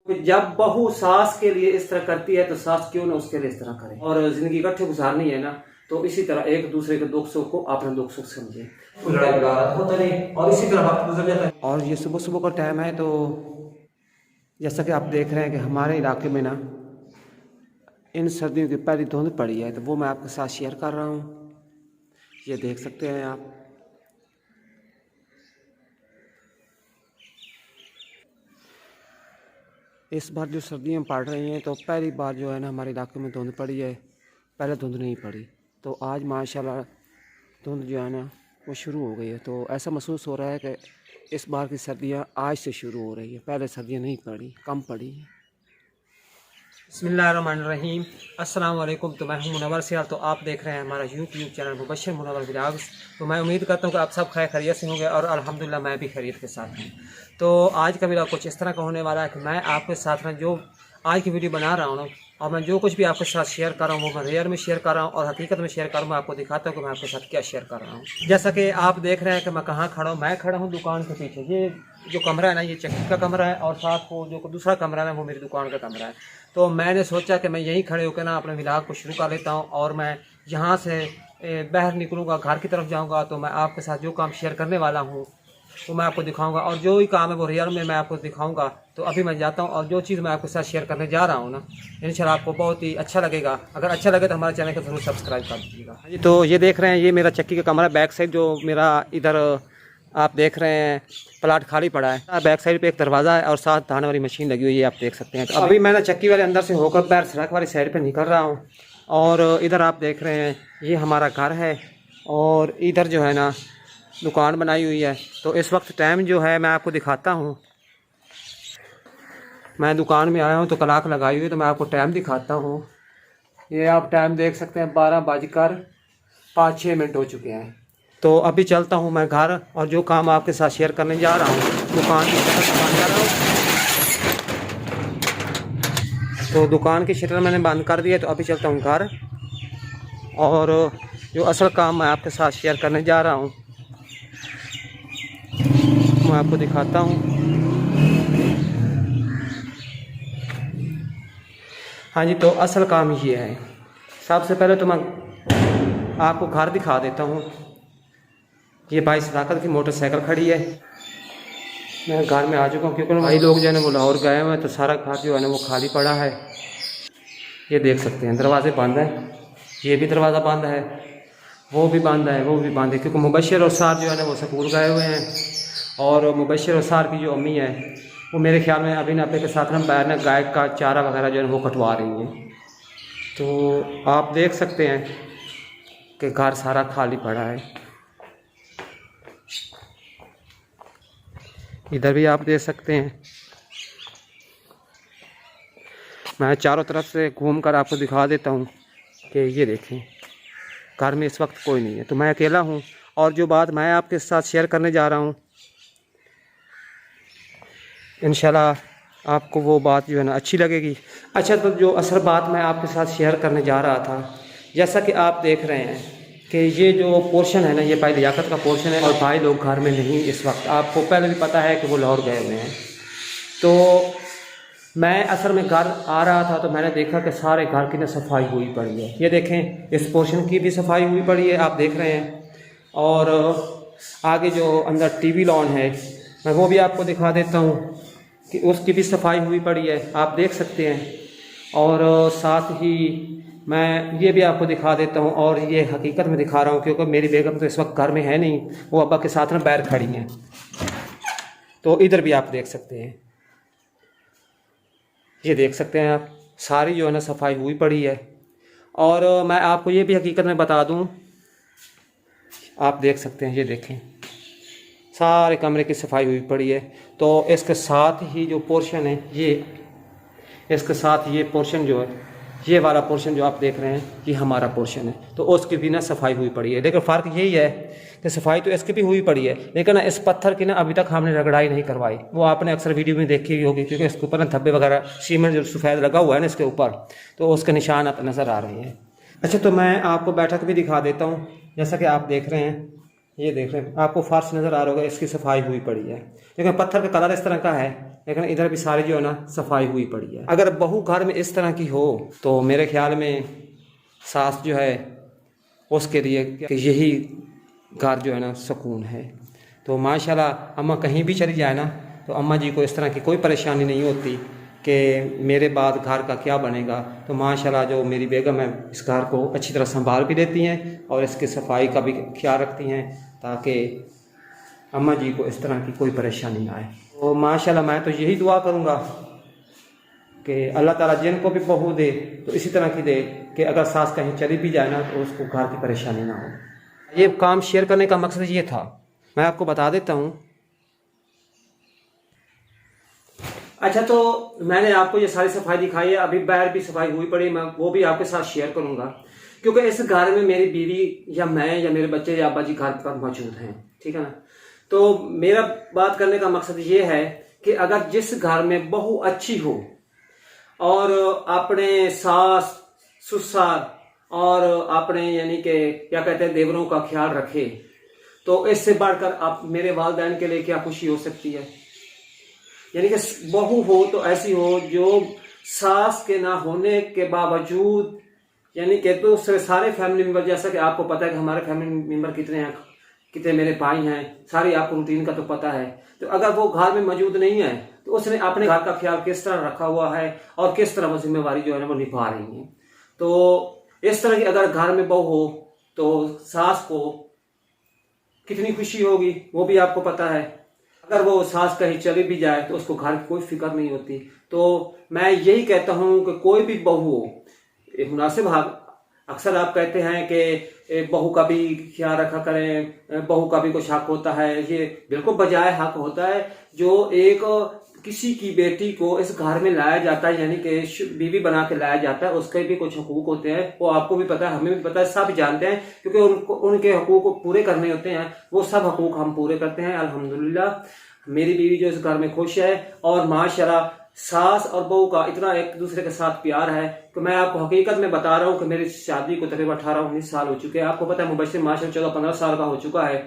जब बहू सास के लिए इस तरह करती है तो सास क्यों ना उसके लिए इस तरह करे। और जिंदगी इकट्ठे गुजारनी है ना, तो इसी तरह एक दूसरे के दुख सुख को अपना दुख सुख समझे। लड़ाई होता नहीं और इसी तरह वक्त गुजर जाता है। और ये सुबह सुबह का टाइम है, तो जैसा कि आप देख रहे हैं कि हमारे इलाके में ना इन सर्दियों की पहली धुंध पड़ी है, तो वो मैं आपके साथ शेयर कर रहा हूँ। ये देख सकते हैं आप। इस बार जो सर्दियाँ पड़ रही हैं, तो पहली बार जो है ना हमारे इलाके में धुंध पड़ी है। पहले धुंध नहीं पड़ी, तो आज माशाल्लाह धुंध जो है ना वो शुरू हो गई है। तो ऐसा महसूस हो रहा है कि इस बार की सर्दियाँ आज से शुरू हो रही है, पहले सर्दियाँ नहीं पड़ी, कम पड़ी हैं। बिस्मिल्लाहिर्रहमानिर्रहीम, अस्सलाम वालेकुम। तो मैं हूं मुनव्वर सियाल, तो आप देख रहे हैं हमारा YouTube channel Mubashshir Munawwar vlogs. तो मैं उम्मीद करता हूं कि आप सब खैरियत से होंगे और अल्हम्दुलिल्लाह मैं भी खैरियत के साथ हूं। तो आज का व्लॉग कुछ इस तरह का होने वाला है कि मैं आपके साथ में जो आज की वीडियो बना रहा हूँ ना, और मैं जो कुछ भी आपके साथ शेयर कर रहा हूँ वो मैं रियल में शेयर कर रहा हूँ और हकीकत में शेयर कर रहा हूँ। मैं आपको दिखाता हूँ कि मैं आपके साथ क्या शेयर कर रहा हूँ। जैसा कि आप देख रहे हैं कि मैं कहाँ खड़ा हूँ। मैं खड़ा हूँ दुकान के पीछे। ये जो कमरा है ना, ये चक्की का कमरा है, और साथ को जो दूसरा कमरा है वो मेरी दुकान का कमरा है। तो मैंने सोचा कि मैं यहीं खड़े होकर ना अपने व्लॉग को शुरू कर लेता हूँ, और मैं यहाँ से बाहर निकलूँगा, घर की तरफ जाऊँगा, तो मैं आपके साथ जो काम शेयर करने वाला हूँ वो मैं आपको दिखाऊंगा, और जो ही काम है वो रियल में मैं आपको दिखाऊंगा। तो अभी मैं जाता हूं, और जो चीज़ मैं आपके साथ शेयर करने जा रहा हूं ना, इंशाल्लाह आपको बहुत ही अच्छा लगेगा। अगर अच्छा लगे तो हमारे चैनल को ज़रूर सब्सक्राइब कर दीजिएगा। तो ये देख रहे हैं, ये मेरा चक्की का कमरा बैक साइड, जो मेरा इधर आप देख रहे हैं प्लाट खाली पड़ा है। बैक साइड पे एक दरवाज़ा है और साथ धान वाली मशीन लगी हुई है, आप देख सकते हैं। तो अभी मैं चक्की वाले अंदर से होकर पैर सड़क वाली साइड पर निकल रहा हूँ, और इधर आप देख रहे हैं ये हमारा घर है, और इधर जो है ना दुकान बनाई हुई है। तो इस वक्त टाइम जो है मैं आपको दिखाता हूँ। मैं दुकान में आया हूँ तो क्लॉक लगाई हुई है, तो मैं आपको टाइम दिखाता हूँ। ये आप टाइम देख सकते हैं, 12:05 हो चुके हैं। तो अभी चलता हूँ मैं घर, और जो काम आपके साथ शेयर करने जा रहा हूँ दुकान की शटर बंद कर रहा हूँ। तो दुकान की शटर मैंने बंद कर दी है, तो अभी चलता हूँ घर, और जो असल काम मैं आपके साथ शेयर करने जा रहा हूँ मैं आपको दिखाता हूँ। हाँ जी, तो असल काम ये है। सबसे पहले तो मैं आपको घर दिखा देता हूँ। ये भाई सदाकत की मोटरसाइकिल खड़ी है। मैं घर में आ चुका हूँ, क्योंकि भाई लोग जो है ना वो लाहौर गए हुए हैं, तो सारा घर जो है ना वो खाली पड़ा है। ये देख सकते हैं दरवाजे बंद है, ये भी दरवाज़ा बंद है, वो भी बंद है, वो भी बंद है, क्योंकि मुबश्शिर और सार जो है ना वो स्कूल गए हुए हैं। और मुबश्शिर और सार की जो अम्मी है वो मेरे ख्याल में अभी नापे के साथ हम बैर ना गाय का चारा वगैरह जो है वो कटवा रही हैं। तो आप देख सकते हैं कि घर सारा खाली पड़ा है। इधर भी आप देख सकते हैं। मैं चारों तरफ से घूम कर आपको दिखा देता हूँ कि ये देखें, घर में इस वक्त कोई नहीं है, तो मैं अकेला हूँ। और जो बात मैं आपके साथ शेयर करने जा रहा हूँ, इंशाल्लाह आपको वो बात जो है ना अच्छी लगेगी। अच्छा, तो जो असल बात मैं आपके साथ शेयर करने जा रहा था, जैसा कि आप देख रहे हैं कि ये जो पोर्शन है ना, ये भाई लियाकत का पोर्शन है, और भाई लोग घर में नहीं इस वक्त। आपको पहले भी पता है कि वो लाहौर गए हुए हैं। तो मैं असल में घर आ रहा था, तो मैंने देखा कि सारे घर की ना सफाई हुई पड़ी है। ये देखें, इस पोर्शन की भी सफाई हुई पड़ी है, आप देख रहे हैं। और आगे जो अंदर टीवी लॉन है, मैं वो भी आपको दिखा देता हूँ कि उसकी भी सफाई हुई पड़ी है, आप देख सकते हैं। और साथ ही मैं ये भी आपको दिखा देता हूँ, और ये हकीकत में दिखा रहा हूँ क्योंकि मेरी बेगम तो इस वक्त घर में है नहीं, वो अब्बा के साथ में बाहर खड़ी हैं। तो इधर भी आप देख सकते हैं, ये देख सकते हैं आप, सारी जो है ना सफाई हुई पड़ी है। और मैं आपको ये भी हकीकत में बता दूँ, आप देख सकते हैं, ये देखें सारे कमरे की सफाई हुई पड़ी है। तो इसके साथ ही जो पोर्शन है, ये इसके साथ ये पोर्शन जो है, ये वाला पोर्शन जो आप देख रहे हैं, ये हमारा पोर्शन है, तो उसकी भी ना सफाई हुई पड़ी है। लेकिन फ़र्क यही है कि सफाई तो इसकी भी हुई पड़ी है, लेकिन इस पत्थर की ना अभी तक हमने रगड़ाई नहीं करवाई। वो आपने अक्सर वीडियो में देखी होगी, क्योंकि इसके ऊपर ना धब्बे वगैरह सीमेंट जो सफ़ेद लगा हुआ है ना इसके ऊपर, तो उसके निशान नज़र आ रहे हैं। अच्छा, तो मैं आपको बैठक भी दिखा देता हूँ। जैसा कि आप देख रहे हैं, ये देख रहे हैं, आपको फर्श नज़र आ रहा होगा, इसकी सफाई हुई पड़ी है। लेकिन पत्थर का कलर इस तरह का है लेकिन इधर भी सारी जो है ना सफाई हुई पड़ी है। अगर बहू घर में इस तरह की हो तो मेरे ख्याल में सास जो है उसके लिए कि यही घर जो है ना सुकून है। तो माशाल्लाह अम्मा कहीं भी चली जाए ना तो अम्मा जी को इस तरह की कोई परेशानी नहीं होती कि मेरे बाद घर का क्या बनेगा। तो माशाल्लाह जो मेरी बेगम है इस घर को अच्छी तरह संभाल भी देती हैं और इसकी सफाई का भी ख्याल रखती हैं ताकि अम्मा जी को इस तरह की कोई परेशानी ना आए। तो माशाल्लाह मैं तो यही दुआ करूँगा कि अल्लाह ताला जिनको भी बहू दे तो इसी तरह की दे कि अगर सास कहीं चली भी जाए ना तो उसको घर की परेशानी ना हो। ये काम शेयर करने का मकसद ये था, मैं आपको बता देता हूँ। अच्छा, तो मैंने आपको ये सारी सफाई दिखाई है, अभी बाहर भी सफाई हुई पड़ी, मैं वो भी आपके साथ शेयर करूंगा क्योंकि इस घर में मेरी बीवी या मैं या मेरे बच्चे या अब्बा जी घर पर मौजूद हैं, ठीक है ना। तो मेरा बात करने का मकसद ये है कि अगर जिस घर में बहू अच्छी हो और अपने सास ससुर और अपने यानी कि क्या कहते हैं देवरों का ख्याल रखे तो इससे बढ़कर आप मेरे वालिदैन के लिए क्या खुशी हो सकती है। यानी कि बहू हो तो ऐसी हो जो सास के ना होने के बावजूद यानी कि तो सारे फैमिली मेंबर, जैसा कि आपको पता है कि हमारे फैमिली मेंबर कितने हैं, कितने मेरे भाई हैं, सारी आपको रूटीन का तो पता है। तो अगर वो घर में मौजूद नहीं है तो उसने अपने घर का ख्याल किस तरह रखा हुआ है और किस तरह वो जिम्मेवारी जो है ना वो निभा रही है। तो इस तरह की अगर घर में बहू हो तो सास को कितनी खुशी होगी वो भी आपको पता है। अगर वो सास कहीं चली भी जाए तो उसको घर की कोई फिक्र नहीं होती। तो मैं यही कहता हूं कि कोई भी बहू हो, मुनासिब अक्सर आप कहते हैं कि बहू का भी ख्याल रखा करें, बहू का भी कुछ हक होता है, ये बिल्कुल बजाय हक होता है। जो एक किसी की बेटी को इस घर में लाया जाता है यानी कि बीवी बना के लाया जाता है, उसके भी कुछ हकूक होते हैं, वो आपको भी पता है, हमें भी पता है, सब जानते हैं क्योंकि उनको उनके हकूक को पूरे करने होते हैं। वो सब हकूक हम पूरे करते हैं। अल्हम्दुलिल्लाह मेरी बीवी जो इस घर में खुश है और माशाल्लाह सास और बहू का इतना एक दूसरे के साथ प्यार है कि मैं आपको हकीकत में बता रहा हूँ कि मेरी शादी को तकरीबन 18-19 साल हो चुके हैं। आपको पता है मुबश्शिर माशाल्लाह 14-15 साल का हो चुका है,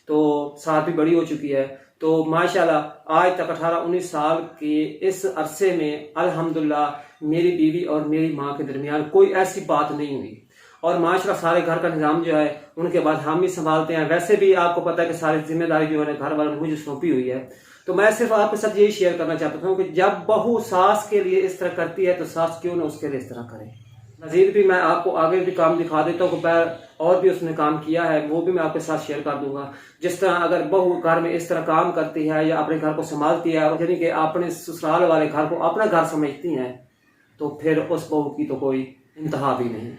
तो साथ भी बड़ी हो चुकी है। तो माशाल्लाह आज तक 18-19 साल के इस अरसे में अल्हम्दुलिल्लाह मेरी बीवी और मेरी माँ के दरमियान कोई ऐसी बात नहीं हुई और माशाल्लाह सारे घर का निजाम जो है उनके बाद हम ही संभालते हैं। वैसे भी आपको पता है कि सारी जिम्मेदारी जो है घर वालों ने मुझे सौंपी हुई है। तो मैं सिर्फ आपके साथ यही शेयर करना चाहता हूँ कि जब बहू सास के लिए इस तरह करती है तो सास क्यों ना उसके लिए इस तरह करे। मजीद भी मैं आपको आगे भी काम दिखा देता हूँ कि और भी उसने काम किया है, वो भी मैं आपके साथ शेयर कर दूंगा। जिस तरह अगर बहू घर में इस तरह काम करती है या अपने घर को संभालती है यानी कि अपने ससुराल वाले घर को अपना घर समझती हैं तो फिर उस बहू की तो कोई इंतहा भी नहीं।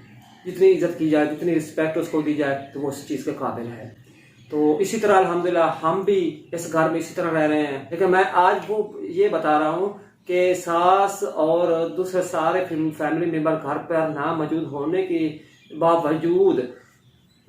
जितनी इज्जत की जाए, जितनी रिस्पेक्ट उसको दी जाए तो वो उस चीज़ के काबिल है। तो इसी तरह अल्हम्दुलिल्लाह हम भी इस घर में इसी तरह रह रहे हैं। लेकिन मैं आज वो ये बता रहा हूँ कि सास और दूसरे सारे फैमिली मेंबर घर पर ना मौजूद होने के बावजूद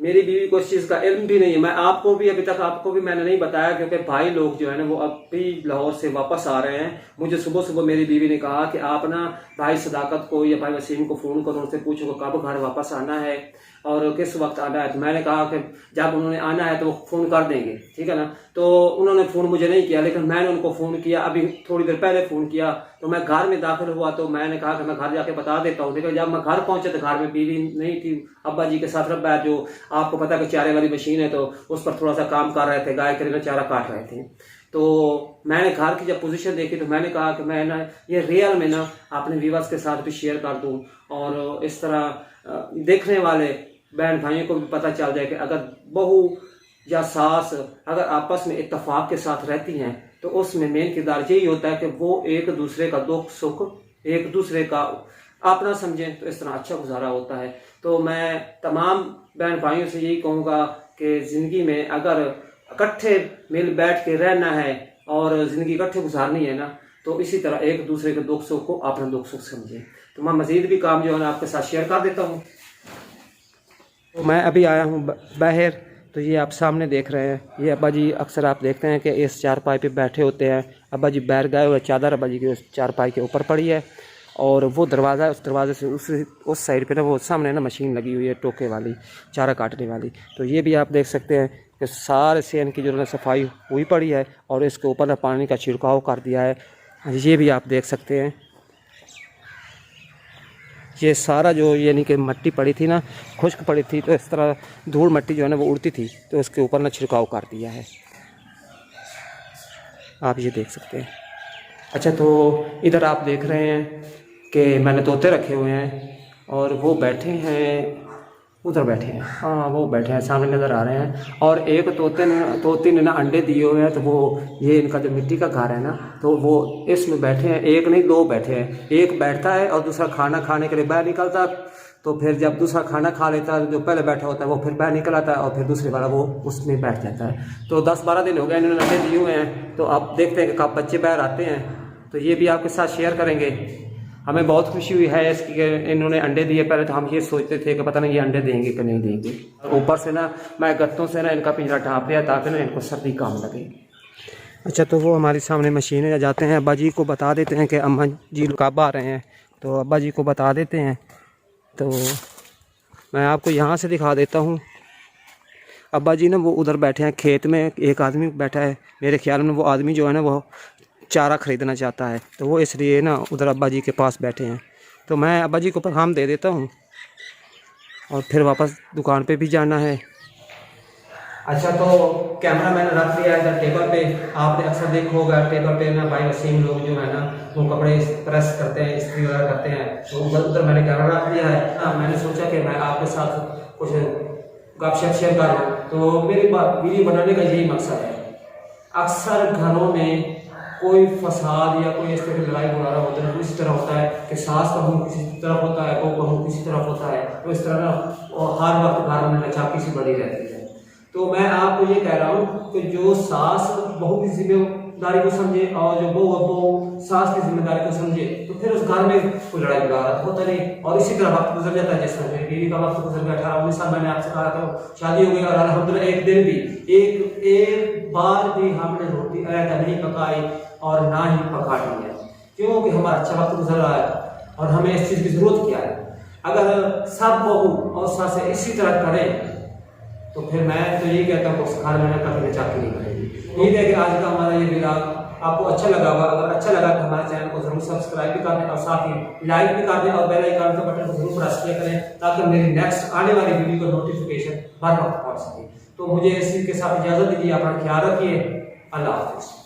मेरी बीवी को इस चीज़ का इल्म भी नहीं है। मैं आपको भी अभी तक आपको भी मैंने नहीं बताया क्योंकि भाई लोग जो है ना वो अभी लाहौर से वापस आ रहे हैं। मुझे सुबह सुबह मेरी बीवी ने कहा कि आप ना भाई सदाकत को या भाई वसीम को फ़ोन करो, उनसे पूछो कब घर वापस आना है और किस वक्त आना है। तो मैंने कहा कि जब उन्होंने आना है तो वो फ़ोन कर देंगे, ठीक है ना। तो उन्होंने फ़ोन मुझे नहीं किया लेकिन मैंने उनको फ़ोन किया, अभी थोड़ी देर पहले फ़ोन किया। तो मैं घर में दाखिल हुआ तो मैंने कहा कि मैं घर जाके बता देता हूँ। लेकिन जब मैं घर पहुंचा तो घर में बीवी नहीं थी, अब्बा जी के साथ रब्बा जो आपको पता है कि चारे वाली मशीन है तो उस पर थोड़ा सा काम कर रहे थे, गाय के लिए चारा काट रहे थे। तो मैंने घर की जब पोजीशन देखी तो मैंने कहा कि मैं ना ये रियल में ना अपने व्यूअर्स के साथ भी शेयर कर दूं और इस तरह देखने वाले बहन भाइयों को भी पता चल जाए कि अगर बहू या सास अगर आपस में इत्तेफाक के साथ रहती हैं तो उसमें मेन किरदार यही होता है कि वो एक दूसरे का दुख सुख एक दूसरे का अपना समझें, तो इस तरह अच्छा गुजारा होता है। तो मैं तमाम बहन भाइयों से यही कहूँगा कि ज़िंदगी में अगर इकट्ठे मिल बैठ के रहना है और ज़िंदगी इकट्ठे गुजारनी है ना तो इसी तरह एक दूसरे के दुख सुख को अपना दुख सुख समझें। तो मैं मज़ीद भी काम जो है ना आपके साथ शेयर कर देता हूँ। तो मैं अभी आया हूँ बाहर, तो ये आप सामने देख रहे हैं, ये अब्बा जी अक्सर आप देखते हैं कि इस चारपाई पे बैठे होते हैं। अब्बा जी बाहर गए हुए, चादर अब्बा जी की उस चारपाई के ऊपर पड़ी है और वो दरवाज़ा, उस दरवाजे से उस साइड पे ना वो सामने ना मशीन लगी हुई है टोके वाली, चारा काटने वाली। तो ये भी आप देख सकते हैं कि सारे सेन की जो है सफाई हुई पड़ी है और इसके ऊपर ना पानी का छिड़काव कर दिया है। ये भी आप देख सकते हैं, ये सारा जो यानी कि मिट्टी पड़ी थी ना, खुश्क पड़ी थी, तो इस तरह धूल मिट्टी जो है ना वो उड़ती थी, तो इसके ऊपर ना छिड़काव कर दिया है, आप ये देख सकते हैं। अच्छा, तो इधर आप देख रहे हैं कि मैंने तोते रखे हुए हैं और वो बैठे हैं, उधर बैठे हैं, हाँ वो बैठे हैं, सामने नज़र आ रहे हैं। और एक तोते ने ना अंडे दिए हुए हैं, तो वो ये इनका जो मिट्टी का घर है ना, तो वो इसमें बैठे हैं, एक नहीं दो बैठे हैं। एक बैठता है और दूसरा खाना खाने के लिए बाहर निकलता, तो फिर जब दूसरा खाना खा लेता है, जो पहले बैठा होता है वो फिर बाहर निकल आता है और फिर दूसरे वाला वो उसमें बैठ जाता है। तो 10-12 दिन हो गए इन्होंने अंडे दिए हुए हैं, तो आप देखते हैं कि कब बच्चे बाहर आते हैं, तो ये भी आपके साथ शेयर करेंगे। हमें बहुत खुशी हुई है इसकी कि इन्होंने अंडे दिए। पहले तो हम ये सोचते थे कि पता नहीं ये अंडे देंगे कि नहीं देंगे। ऊपर से ना मैं गत्तों से ना इनका पिंजरा ढाँप लिया ताकि ना इनको सर्दी कम लगे। अच्छा, तो वो हमारी सामने मशीनें जाते हैं, अब्बा जी को बता देते हैं कि अम्मा जी कब आ रहे हैं, तो अब्बा जी को बता देते हैं। तो मैं आपको यहाँ से दिखा देता हूँ। अब्बा जी ना वो उधर बैठे हैं खेत में, एक आदमी बैठा है, मेरे ख्याल में वो आदमी जो है ना वो चारा ख़रीदना चाहता है, तो वो इसलिए ना उधर अब्बा जी के पास बैठे हैं। तो मैं अब्बा जी को पैगाम दे देता हूँ और फिर वापस दुकान पे भी जाना है। अच्छा, तो कैमरा मैंने रख लिया है इधर टेबल पे। आपने अक्सर देखा होगा टेबल पे ना भाई वसीम लोग जो है ना वो कपड़े प्रेस करते हैं, इस्त्री वगैरह करते हैं, तो उधर मैंने कैमरा रख लिया है। मैंने सोचा कि मैं आपके साथ कुछ गपशप शेयर करूँ। तो मेरी वीडियो बनाने का यही मकसद है। अक्सर घरों में कोई फसाद या कोई इस तरह की लड़ाई बुलारा होता है, इस तरह होता है कि सास बहू किसी तरफ होता है, बहू किसी तरफ होता है, तो इस तरह ना हर वक्त घर में नचाकी सी बड़ी रहती है। तो मैं आपको ये कह रहा हूँ कि जो सास बहू की जिम्मेदारी को समझे और जो बहू सास की जिम्मेदारी को समझे, तो फिर उस घर में कोई लड़ाई बुलारा होता नहीं। और इसी तरह वक्त गुजर जाता है। जैसे मेरी बीवी का वक्त गुजर गया, 18-19 साल मैंने आपसे कहा था शादी हो गई, और अल्हम्दुलिल्लाह एक दिन भी एक बार भी हमने रोटी अलग नहीं पकाई और ना ही पकानी है, क्योंकि हमारा अच्छा वक्त गुजर रहा है और हमें इस चीज़ की जरूरत क्या है। अगर सब बहू और सासें इसी तरह करें तो फिर मैं तो यही कहता हूँ उस घर में कभी चाकरी नहीं करेगी। उम्मीद है कि आज का हमारा ये व्लॉग आपको अच्छा लगा होगा। अगर अच्छा लगा तो हमारे चैनल को जरूर सब्सक्राइब भी कर दें और साथ ही लाइक भी कर दें और बेल आइकन के बटन को जरूर प्रेस करें ताकि मेरी नेक्स्ट आने वाली वीडियो का नोटिफिकेशन हर वक्त पहुंच सके। तो मुझे इसी के साथ इजाजत दीजिए, अपना ख्याल रखिए, अल्लाह हाफिज़।